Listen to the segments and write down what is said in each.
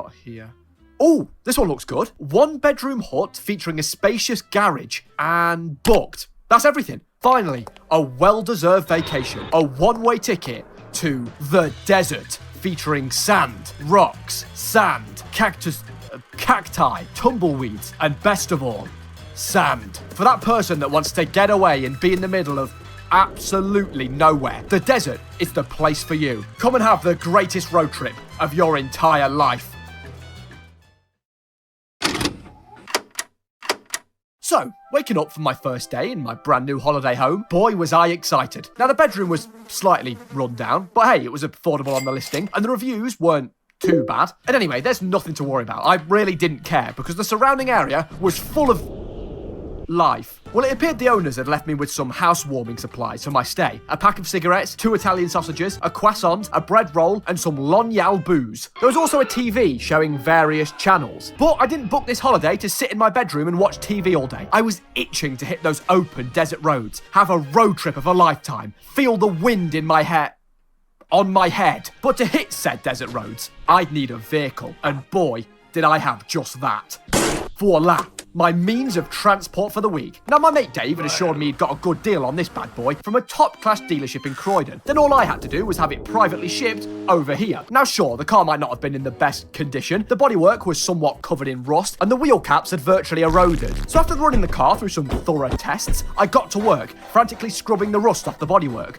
got here? Oh, this one looks good. 1-bedroom hut featuring a spacious garage and booked. That's everything. Finally, a well-deserved vacation. A one-way ticket to the desert featuring sand, rocks, sand, cacti, tumbleweeds, and best of all, sand. For that person that wants to get away and be in the middle of absolutely nowhere, the desert is the place for you. Come and have the greatest road trip of your entire life. So, waking up for my first day in my brand new holiday home, boy was I excited. Now the bedroom was slightly run down, but hey, it was affordable on the listing, and the reviews weren't too bad. And anyway, there's nothing to worry about. I really didn't care because the surrounding area was full of life. Well, it appeared the owners had left me with some housewarming supplies for my stay. A pack of cigarettes, 2 Italian sausages, a croissant, a bread roll, and some Lonyal booze. There was also a TV showing various channels. But I didn't book this holiday to sit in my bedroom and watch TV all day. I was itching to hit those open desert roads, have a road trip of a lifetime, feel the wind in my hair, on my head. But to hit said desert roads, I'd need a vehicle. And boy, did I have just that. Voila, my means of transport for the week. Now, my mate Dave had assured me he'd got a good deal on this bad boy from a top-class dealership in Croydon. Then all I had to do was have it privately shipped over here. Now, sure, the car might not have been in the best condition. The bodywork was somewhat covered in rust, and the wheel caps had virtually eroded. So after running the car through some thorough tests, I got to work, frantically scrubbing the rust off the bodywork.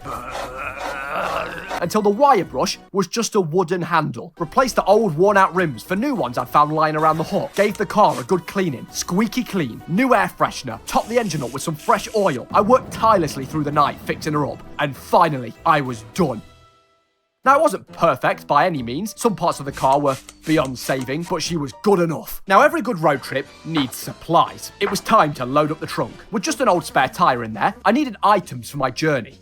Until the wire brush was just a wooden handle. Replaced the old worn-out rims for new ones I'd found lying around the hut. Gave the car a good cleaning, squeaky clean, new air freshener, topped the engine up with some fresh oil. I worked tirelessly through the night fixing her up, and finally, I was done. Now, it wasn't perfect by any means. Some parts of the car were beyond saving, but she was good enough. Now, every good road trip needs supplies. It was time to load up the trunk. With just an old spare tyre in there, I needed items for my journey.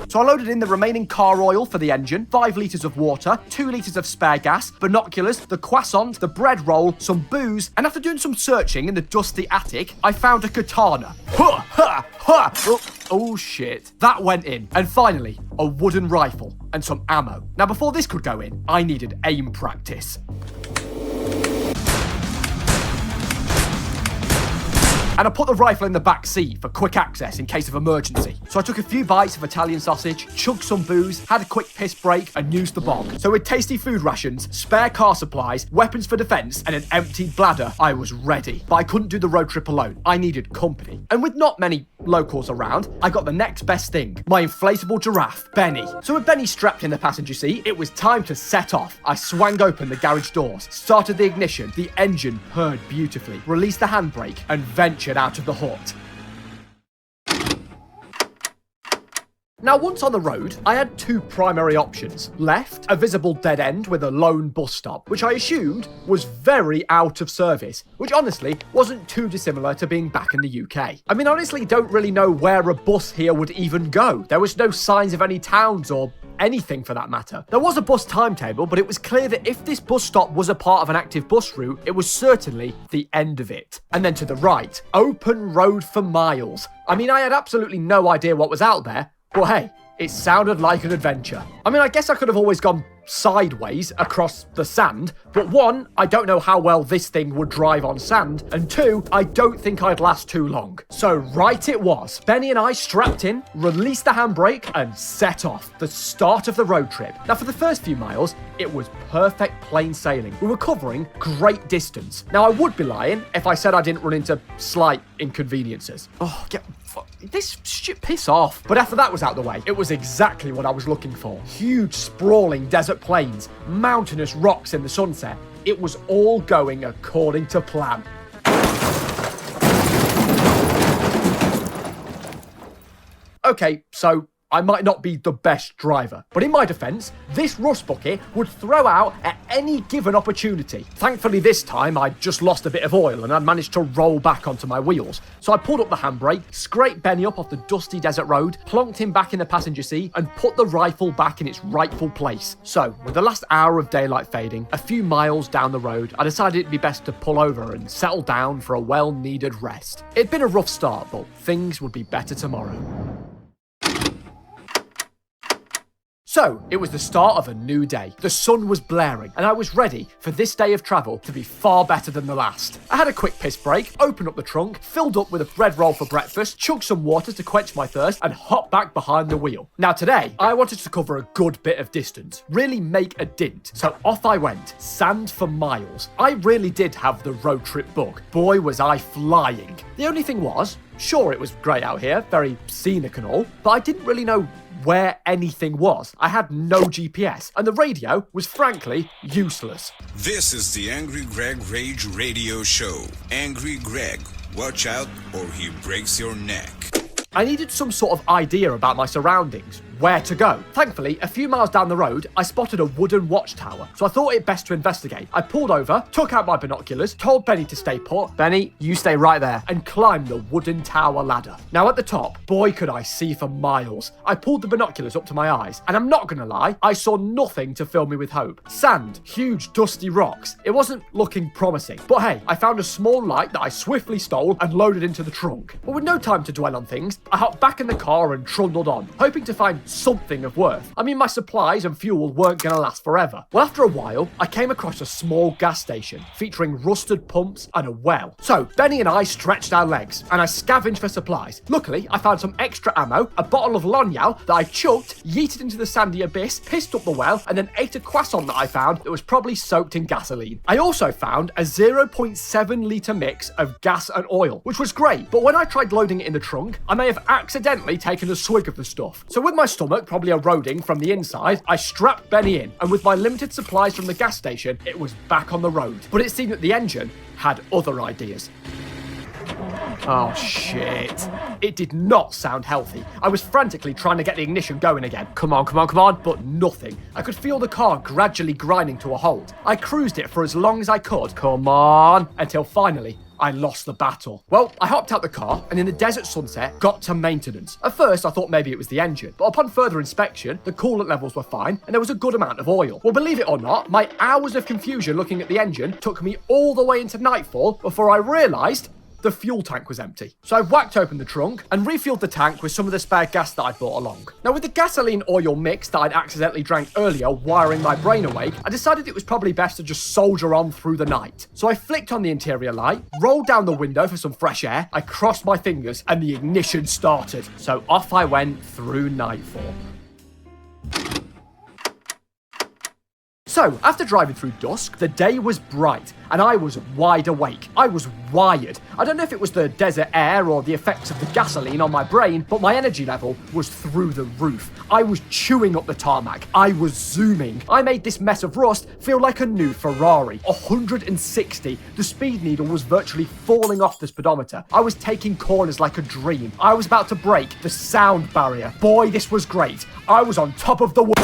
So I loaded in the remaining car oil for the engine, 5 litres of water, 2 litres of spare gas, binoculars, the croissant, the bread roll, some booze, and after doing some searching in the dusty attic, I found a katana. Ha! Ha! Ha! Oh shit. That went in. And finally, a wooden rifle and some ammo. Now before this could go in, I needed aim practice. And I put the rifle in the back seat for quick access in case of emergency. So I took a few bites of Italian sausage, chugged some booze, had a quick piss break, and used the bog. So with tasty food rations, spare car supplies, weapons for defense, and an empty bladder, I was ready. But I couldn't do the road trip alone. I needed company. And with not many locals around, I got the next best thing, my inflatable giraffe, Benny. So with Benny strapped in the passenger seat, it was time to set off. I swung open the garage doors, started the ignition, the engine purred beautifully, released the handbrake, and ventured out of the hut. Now, once on the road, I had 2 primary options. Left, a visible dead end with a lone bus stop, which I assumed was very out of service, which honestly wasn't too dissimilar to being back in the UK. I mean, honestly, don't really know where a bus here would even go. There was no signs of any towns or anything for that matter. There was a bus timetable, but it was clear that if this bus stop was a part of an active bus route, it was certainly the end of it. And then to the right, open road for miles. I mean, I had absolutely no idea what was out there, but hey, it sounded like an adventure. I mean, I guess I could have always gone sideways across the sand, but 1, I don't know how well this thing would drive on sand, and 2, I don't think I'd last too long. So right it was. Benny and I strapped in, released the handbrake, and set off. The start of the road trip. Now for the first few miles, it was perfect plain sailing. We were covering great distance. Now I would be lying if I said I didn't run into slight inconveniences. Oh, this shit, piss off. But after that was out the way, it was exactly what I was looking for. Huge, sprawling desert plains, mountainous rocks in the sunset. It was all going according to plan. Okay, so I might not be the best driver, but in my defense, this rust bucket would throw out at any given opportunity. Thankfully this time I'd just lost a bit of oil and I'd managed to roll back onto my wheels. So I pulled up the handbrake, scraped Benny up off the dusty desert road, plonked him back in the passenger seat, and put the rifle back in its rightful place. So, with the last hour of daylight fading, a few miles down the road, I decided it'd be best to pull over and settle down for a well-needed rest. It'd been a rough start, but things would be better tomorrow. So, it was the start of a new day. The sun was blaring, and I was ready for this day of travel to be far better than the last. I had a quick piss break, opened up the trunk, filled up with a bread roll for breakfast, chugged some water to quench my thirst, and hopped back behind the wheel. Now today, I wanted to cover a good bit of distance, really make a dint. So off I went, sand for miles. I really did have the road trip bug. Boy, was I flying. The only thing was, sure, it was great out here, very scenic and all, but I didn't really know where anything was. I had no GPS, and the radio was frankly useless. This is the Angry Greg Rage Radio Show. Angry Greg, watch out or he breaks your neck. I needed some sort of idea about my surroundings, where to go. Thankfully, a few miles down the road, I spotted a wooden watchtower, so I thought it best to investigate. I pulled over, took out my binoculars, told Benny to stay put. Benny, you stay right there, and climbed the wooden tower ladder. Now at the top, boy could I see for miles. I pulled the binoculars up to my eyes, and I'm not gonna lie, I saw nothing to fill me with hope. Sand, huge dusty rocks. It wasn't looking promising. But hey, I found a small light that I swiftly stole and loaded into the trunk. But with no time to dwell on things, I hopped back in the car and trundled on, hoping to find something of worth. I mean, my supplies and fuel weren't going to last forever. Well, after a while, I came across a small gas station featuring rusted pumps and a well. So, Benny and I stretched our legs, and I scavenged for supplies. Luckily, I found some extra ammo, a bottle of Lonyao that I chucked, yeeted into the sandy abyss, pissed up the well, and then ate a croissant that I found that was probably soaked in gasoline. I also found a 0.7 litre mix of gas and oil, which was great, but when I tried loading it in the trunk, I may have accidentally taken a swig of the stuff. So with my stomach probably eroding from the inside, I strapped Benny in, and with my limited supplies from the gas station, it was back on the road. But it seemed that the engine had other ideas. Oh shit. It did not sound healthy. I was frantically trying to get the ignition going again. Come on, but nothing. I could feel the car gradually grinding to a halt. I cruised it for as long as I could, come on, until finally, I lost the battle. Well, I hopped out the car and in the desert sunset got to maintenance. At first, I thought maybe it was the engine, but upon further inspection, the coolant levels were fine and there was a good amount of oil. Well, believe it or not, my hours of confusion looking at the engine took me all the way into nightfall before I realised the fuel tank was empty. So I whacked open the trunk and refueled the tank with some of the spare gas that I'd brought along. Now with the gasoline oil mix that I'd accidentally drank earlier wiring my brain awake, I decided it was probably best to just soldier on through the night. So I flicked on the interior light, rolled down the window for some fresh air, I crossed my fingers and the ignition started. So off I went through nightfall. So, after driving through dusk, the day was bright, and I was wide awake. I was wired. I don't know if it was the desert air or the effects of the gasoline on my brain, but my energy level was through the roof. I was chewing up the tarmac. I was zooming. I made this mess of rust feel like a new Ferrari. 160. The speed needle was virtually falling off the speedometer. I was taking corners like a dream. I was about to break the sound barrier. Boy, this was great. I was on top of the world.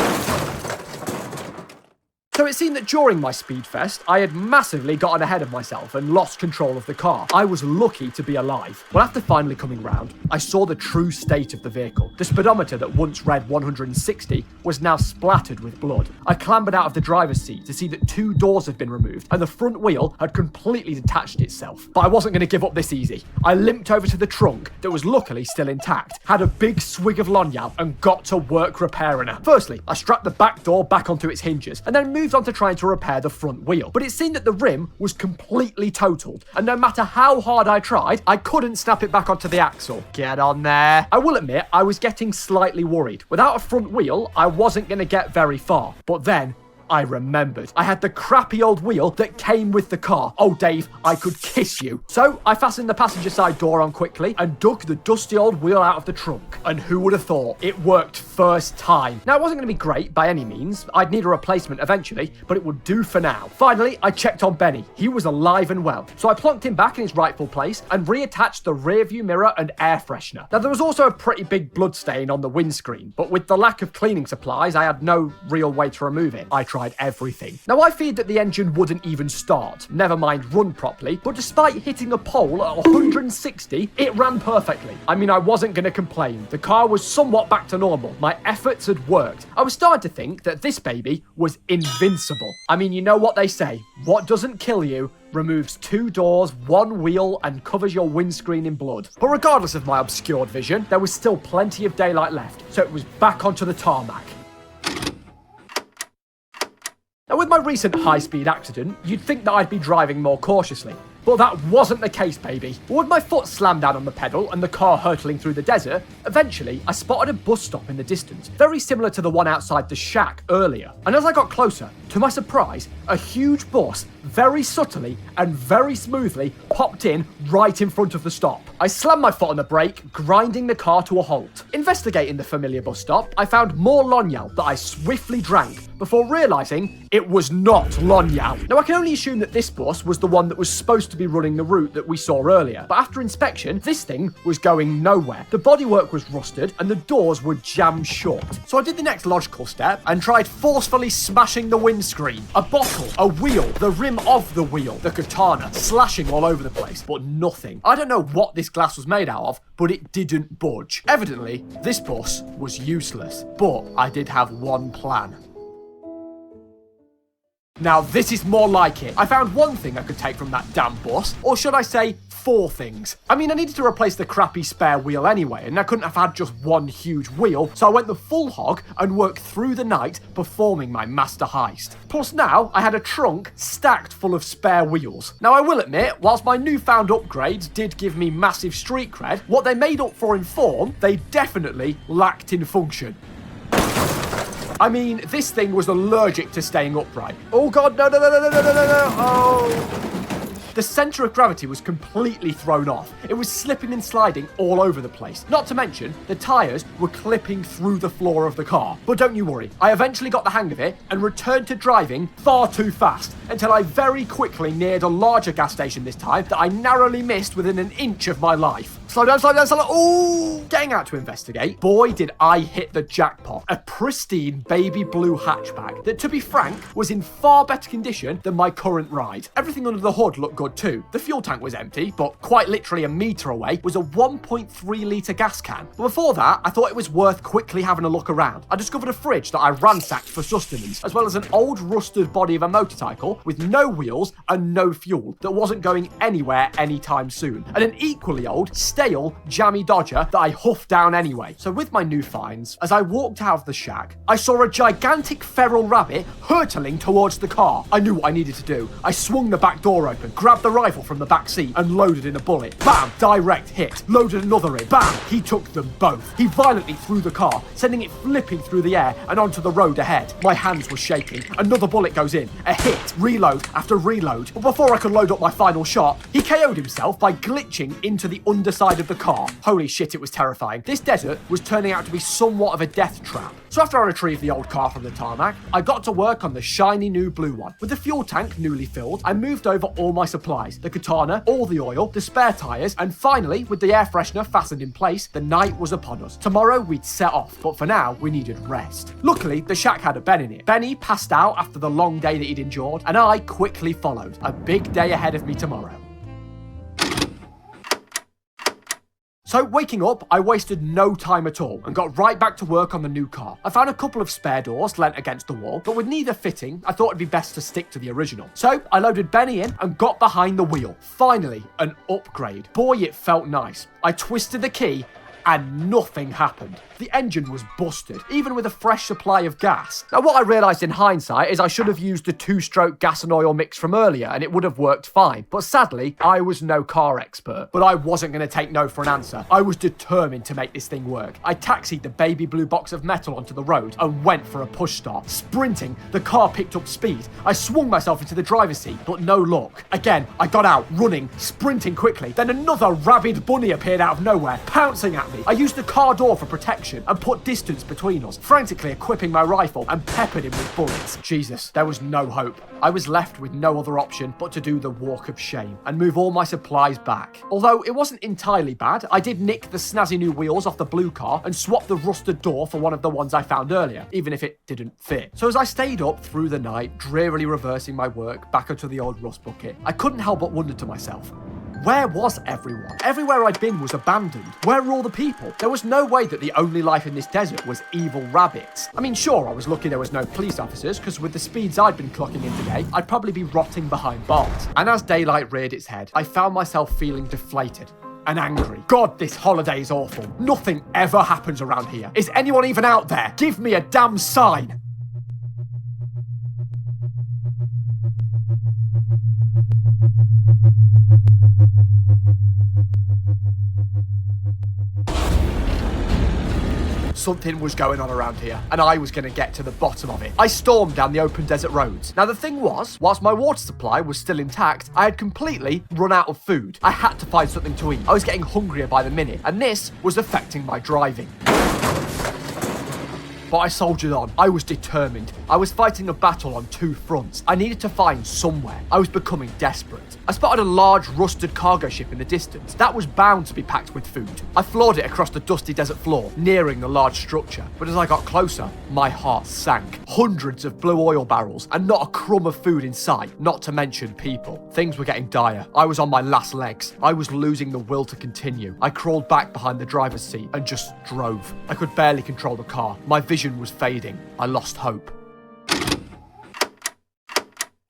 So it seemed that during my speed fest, I had massively gotten ahead of myself and lost control of the car. I was lucky to be alive. Well, after finally coming round, I saw the true state of the vehicle. The speedometer that once read 160 was now splattered with blood. I clambered out of the driver's seat to see that 2 doors had been removed and the front wheel had completely detached itself. But I wasn't going to give up this easy. I limped over to the trunk that was luckily still intact, had a big swig of Lonyao and got to work repairing her. Firstly, I strapped the back door back onto its hinges and then moved on to trying to repair the front wheel. But it seemed that the rim was completely totaled, and no matter how hard I tried, I couldn't snap it back onto the axle. Get on there. I will admit, I was getting slightly worried. Without a front wheel, I wasn't going to get very far. But then, I remembered. I had the crappy old wheel that came with the car. Oh, Dave, I could kiss you. So I fastened the passenger side door on quickly and dug the dusty old wheel out of the trunk. And who would have thought? It worked first time. Now, it wasn't going to be great by any means. I'd need a replacement eventually, but it would do for now. Finally, I checked on Benny. He was alive and well. So I plonked him back in his rightful place and reattached the rear view mirror and air freshener. Now, there was also a pretty big blood stain on the windscreen, but with the lack of cleaning supplies, I had no real way to remove it. I tried everything. Now, I feared that the engine wouldn't even start, never mind run properly, but despite hitting a pole at 160, it ran perfectly. I mean, I wasn't going to complain. The car was somewhat back to normal. My efforts had worked. I was starting to think that this baby was invincible. I mean, you know what they say, what doesn't kill you removes 2 doors, 1 wheel, and covers your windscreen in blood. But regardless of my obscured vision, there was still plenty of daylight left, so it was back onto the tarmac. Now, with my recent high-speed accident, you'd think that I'd be driving more cautiously. But that wasn't the case, baby. With my foot slammed down on the pedal and the car hurtling through the desert, eventually I spotted a bus stop in the distance, very similar to the one outside the shack earlier. And as I got closer, to my surprise, a huge bus very subtly and very smoothly popped in right in front of the stop. I slammed my foot on the brake, grinding the car to a halt. Investigating the familiar bus stop, I found more lonyal that I swiftly drank before realising it was not lonyal. Now, I can only assume that this bus was the one that was supposed to be running the route that we saw earlier, but after inspection, this thing was going nowhere. The bodywork was rusted and the doors were jammed shut. So I did the next logical step and tried forcefully smashing the windscreen, a bottle, a wheel, the rim of the wheel, the katana, slashing all over the place, but nothing. I don't know what this glass was made out of, but it didn't budge. Evidently, this bus was useless, but I did have one plan. Now, this is more like it. I found one thing I could take from that damn bus, or should I say, 4 things. I mean, I needed to replace the crappy spare wheel anyway, and I couldn't have had just one huge wheel, so I went the full hog and worked through the night performing my master heist. Plus now, I had a trunk stacked full of spare wheels. Now, I will admit, whilst my newfound upgrades did give me massive street cred, what they made up for in form, they definitely lacked in function. I mean, this thing was allergic to staying upright. Oh god, no, oh. The centre of gravity was completely thrown off. It was slipping and sliding all over the place. Not to mention, the tyres were clipping through the floor of the car. But don't you worry, I eventually got the hang of it and returned to driving far too fast until I very quickly neared a larger gas station this time that I narrowly missed within an inch of my life. Slow down, slow down, slow down. Ooh! Getting out to investigate, boy did I hit the jackpot. A pristine baby blue hatchback that, to be frank, was in far better condition than my current ride. Everything under the hood looked good too. The fuel tank was empty, but quite literally a metre away was a 1.3 litre gas can. But before that, I thought it was worth quickly having a look around. I discovered a fridge that I ransacked for sustenance, as well as an old rusted body of a motorcycle with no wheels and no fuel that wasn't going anywhere anytime soon, and an equally old, stale, jammy Dodger that I huffed down anyway. So with my new finds, as I walked out of the shack, I saw a gigantic feral rabbit hurtling towards the car. I knew what I needed to do. I swung the back door open, grabbed the rifle from the back seat and loaded in a bullet. Bam! Direct hit. Loaded another in. Bam! He took them both. He violently threw the car, sending it flipping through the air and onto the road ahead. My hands were shaking. Another bullet goes in. A hit. Reload after reload. But before I could load up my final shot, he KO'd himself by glitching into the underside of the car. Holy shit, it was terrifying. This desert was turning out to be somewhat of a death trap. So after I retrieved the old car from the tarmac, I got to work on the shiny new blue one. With the fuel tank newly filled, I moved over all my supplies, the katana, all the oil, the spare tyres, and finally, with the air freshener fastened in place, the night was upon us. Tomorrow we'd set off, but for now, we needed rest. Luckily, the shack had a Ben in it. Benny passed out after the long day that he'd endured, and I quickly followed. A big day ahead of me tomorrow. So waking up, I wasted no time at all and got right back to work on the new car. I found a couple of spare doors lent against the wall, but with neither fitting, I thought it'd be best to stick to the original. So I loaded Benny in and got behind the wheel. Finally, an upgrade. Boy, it felt nice. I twisted the key and nothing happened. The engine was busted, even with a fresh supply of gas. Now, what I realised in hindsight is I should have used the 2-stroke gas and oil mix from earlier and it would have worked fine. But sadly, I was no car expert. But I wasn't going to take no for an answer. I was determined to make this thing work. I taxied the baby blue box of metal onto the road and went for a push start. Sprinting, the car picked up speed. I swung myself into the driver's seat, but no luck. Again, I got out, running, sprinting quickly. Then another rabid bunny appeared out of nowhere, pouncing at me. I used the car door for protection and put distance between us, frantically equipping my rifle and peppered him with bullets. Jesus, there was no hope. I was left with no other option but to do the walk of shame and move all my supplies back. Although it wasn't entirely bad, I did nick the snazzy new wheels off the blue car and swap the rusted door for one of the ones I found earlier, even if it didn't fit. So as I stayed up through the night, drearily reversing my work back onto the old rust bucket, I couldn't help but wonder to myself, where was everyone? Everywhere I'd been was abandoned. Where were all the people? There was no way that the only life in this desert was evil rabbits. I mean, sure, I was lucky there was no police officers, because with the speeds I'd been clocking in today, I'd probably be rotting behind bars. And as daylight reared its head, I found myself feeling deflated and angry. God, this holiday is awful. Nothing ever happens around here. Is anyone even out there? Give me a damn sign. Something was going on around here, and I was going to get to the bottom of it. I stormed down the open desert roads. Now, the thing was, whilst my water supply was still intact, I had completely run out of food. I had to find something to eat. I was getting hungrier by the minute, and this was affecting my driving. But I soldiered on. I was determined. I was fighting a battle on two fronts. I needed to find somewhere. I was becoming desperate. I spotted a large rusted cargo ship in the distance. That was bound to be packed with food. I floored it across the dusty desert floor, nearing the large structure. But as I got closer, my heart sank. Hundreds of blue oil barrels and not a crumb of food in sight, not to mention people. Things were getting dire. I was on my last legs. I was losing the will to continue. I crawled back behind the driver's seat and just drove. I could barely control the car. My vision was fading. I lost hope.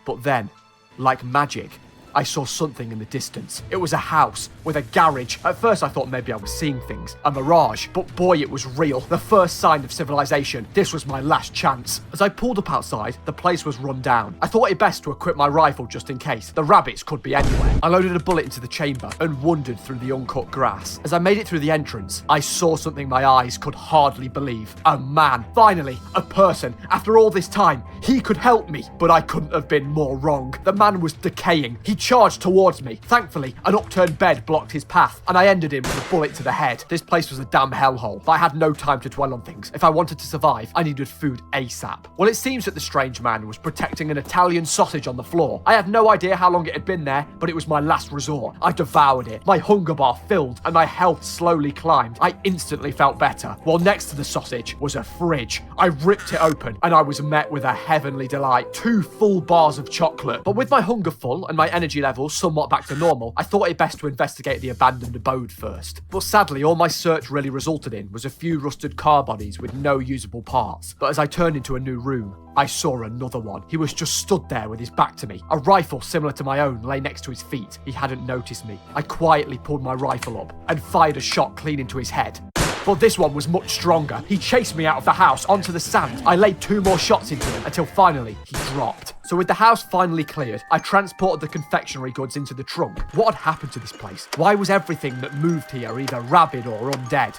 But then, like magic, I saw something in the distance. It was a house with a garage. At first I thought maybe I was seeing things, a mirage, but boy, it was real. The first sign of civilization. This was my last chance. As I pulled up outside, the place was run down. I thought it best to equip my rifle just in case. The rabbits could be anywhere. I loaded a bullet into the chamber and wandered through the uncut grass. As I made it through the entrance, I saw something my eyes could hardly believe. A man. Finally, a person. After all this time, he could help me, but I couldn't have been more wrong. The man was decaying. He charged towards me. Thankfully, an upturned bed blocked his path, and I ended him with a bullet to the head. This place was a damn hellhole, but I had no time to dwell on things. If I wanted to survive, I needed food ASAP. Well, it seems that the strange man was protecting an Italian sausage on the floor. I had no idea how long it had been there, but it was my last resort. I devoured it. My hunger bar filled, and my health slowly climbed. I instantly felt better. While next to the sausage was a fridge. I ripped it open, and I was met with a heavenly delight. 2 full bars of chocolate. But with my hunger full and my energy levels somewhat back to normal, I thought it best to investigate the abandoned abode first. But sadly, all my search really resulted in was a few rusted car bodies with no usable parts. But as I turned into a new room, I saw another one. He was just stood there with his back to me. A rifle similar to my own lay next to his feet. He hadn't noticed me. I quietly pulled my rifle up and fired a shot clean into his head. But this one was much stronger. He chased me out of the house onto the sand. I laid 2 more shots into him until finally he dropped. So with the house finally cleared, I transported the confectionery goods into the trunk. What had happened to this place? Why was everything that moved here either rabid or undead?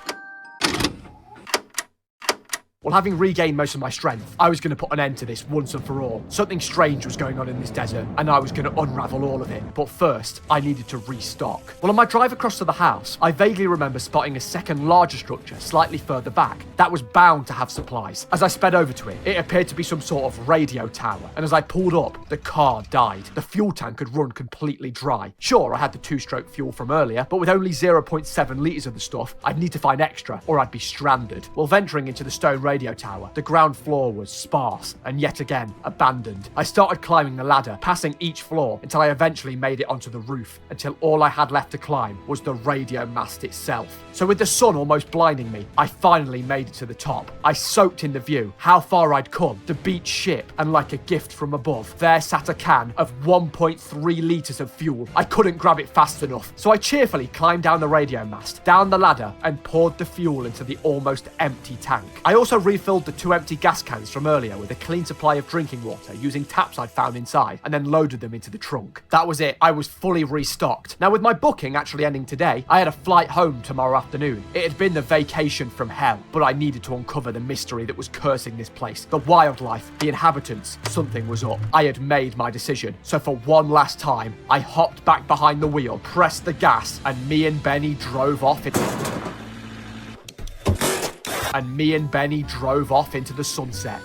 Well, having regained most of my strength, I was going to put an end to this once and for all. Something strange was going on in this desert, and I was going to unravel all of it. But first, I needed to restock. Well, on my drive across to the house, I vaguely remember spotting a second larger structure slightly further back. That was bound to have supplies. As I sped over to it, it appeared to be some sort of radio tower, and as I pulled up, the car died. The fuel tank had run completely dry. Sure, I had the 2-stroke fuel from earlier, but with only 0.7 litres of the stuff, I'd need to find extra, or I'd be stranded. Well, venturing into the stone radio tower, the ground floor was sparse and yet again abandoned. I started climbing the ladder, passing each floor until I eventually made it onto the roof, until all I had left to climb was the radio mast itself. So with the sun almost blinding me, I finally made it to the top. I soaked in the view, how far I'd come, the beached ship, and like a gift from above, there sat a can of 1.3 litres of fuel. I couldn't grab it fast enough, so I cheerfully climbed down the radio mast, down the ladder, and poured the fuel into the almost empty tank. I also refilled the 2 empty gas cans from earlier with a clean supply of drinking water using taps I'd found inside, and then loaded them into the trunk. That was it. I was fully restocked. Now, with my booking actually ending today, I had a flight home tomorrow afternoon. It had been the vacation from hell, but I needed to uncover the mystery that was cursing this place. The wildlife, the inhabitants, something was up. I had made my decision. So for one last time, I hopped back behind the wheel, pressed the gas, and me and Benny drove off into the sunset.